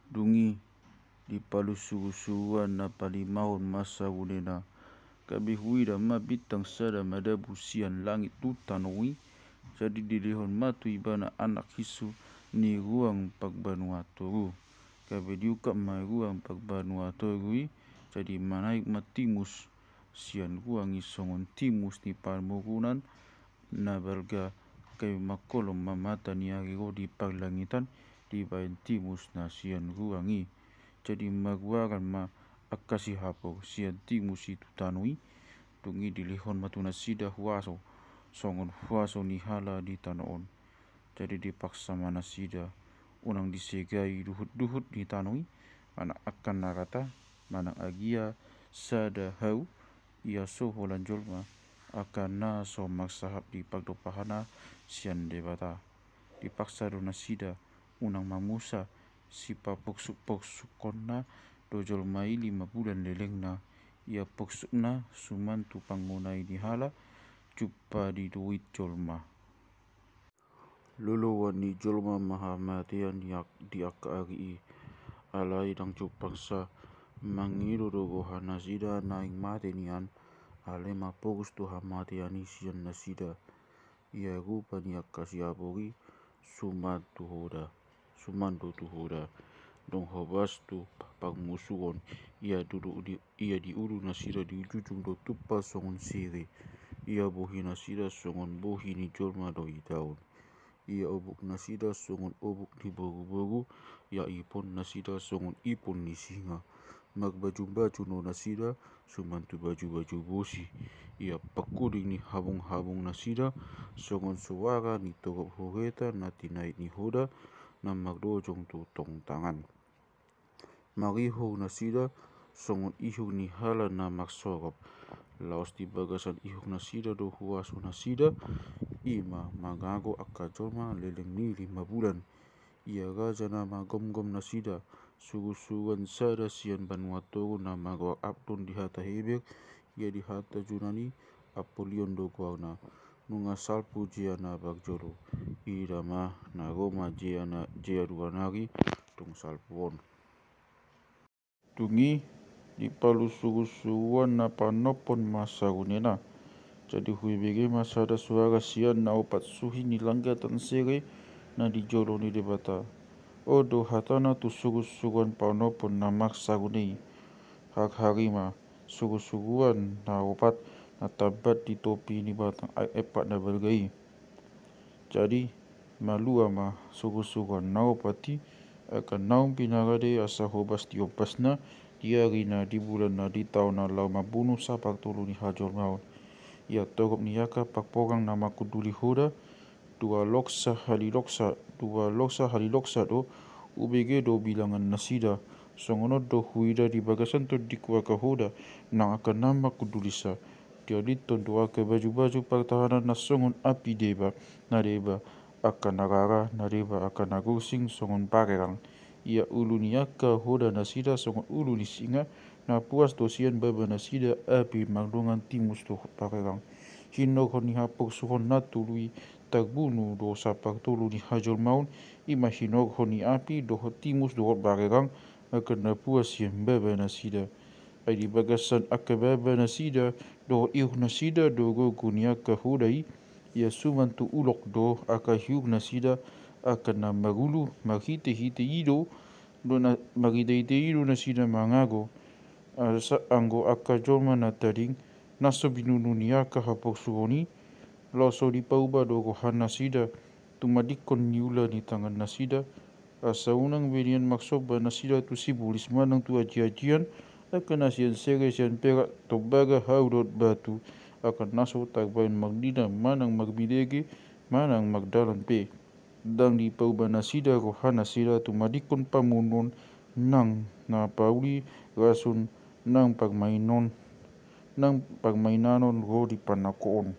dungi di palusugusuan na palimahon masa gunena kabihui da mabitang sada madabusian langit tu tanui jadi dilihon matu ibana anak hisu ni ruang pagbanuatoru kabediuka mai ruang pagbanuatorui jadi manaik matimus sian ruang isongon timus ni palmurunan na balga kay makolom mamata niari di paglangitan di bayan timus na sian ruangi jadi magwaran ma akasi hapo sian timus itu tanui dungi dilihon matuna sida huaso songon huaso ni hala di tanoon jadi dipaksa mana sida unang disegai duhut-duhut di tanui mana akan narata mana agia sada hau ia soho lanjolma akan na so magsahap di pagdopahana sian debata dipaksa dona sida unang mamusa si papoksuk-poksukonna dojol mai 5 bulan lelengna ia poksukna sumantu pangunai di hala cupa di duit jolma luluwan ni jolma mahamatian di akari alai dang cupangsa mangiru dogohana sida naing matenian ale mapogus tu hamatiani sian nasida ia rupa ni akasiapori sumandu tuhoda dong hobas tu pagmusuon ia di ulu nasida di ujung do tupa songon siri ia bohi nasida songon bohi ni jolma doi daun ia obuk nasida songon obuk ni bogu-bogu ia ipon nasida songon ipon ni singa magbaju-baju no nasida sumantu baju-baju bosi ia pakuding ni habung-habung nasida songon suara ni togok hogeta na tinai ni hoda na magdojong tu tong tangan mariho nasida songon ihu ni hala na magsorop laos di bagasan ihu nasida do huaso nasida ima magago akajolma leleng ni 5 bulan ia raja na magom-gom nasida sugu-suguan sada sian banuatoru na magawak abdon di hata hebek ia di hata junani apolion do guauna nunga salpu jiana bagjolo irama na Roma jiana duanari tung salpuon tungi di palusugusuan na panopon masa gunena jadi hui bege masada suara sian na opat suhi ni langgatan sere na dijolo ni debata odo hatana tu sugu-suguan panopon na maksa gunei hak harima sugu-suguan na opat na tabat di topi ni batang epat na balgai jadi malua ma sugu-suguan na opati akan naum pinagade asa hobas diopasna diari na di bulan na di tahun na lau mabunuh sapak tolu ni hajol maun ia togop ni yaka pakporang na makuduli hoda dua loksa haliloksa do ubege do bilangan nasida songono do huida di bagasan to di kuaka hoda nang akan nama kudulisa dia liton doa ke baju-baju pertahanan na songon api deba na deba akan narara na deba akan nagusing songon parerang ia ulu ni yaka hoda nasida songon ulu ni singa na puas dosian baba nasida api magdongan timus do parerang hinok ni hapok suhon natului tagbunu do sapak tulu ni hajol maun ima hinok ni api do timus do parerang akan na puas sian baba nasida ay di bagasan akababa nasida do iuh nasida do gogu ni yaka hodai ia sumantu ulok do akahiuh nasida akan na magulu maghite-hite ido do na maghite-hite ido nasida mangago asa anggo akajolma na tading naso binunu ni yaka hapok suhoni loso di pauba do gohan nasida tumadikon ni ula ni tangan nasida asa unang berian maksoba nasida tu sibulis manang tu aji-ajian akan nasian sere sian perak tobaga haudot batu akan naso tagbayan magdina manang magbidege manang magdalan pe dang di pauba nasida gohan nasida tumadikon pamunon nang na pauli rasun nang pagmainanon go di panakoon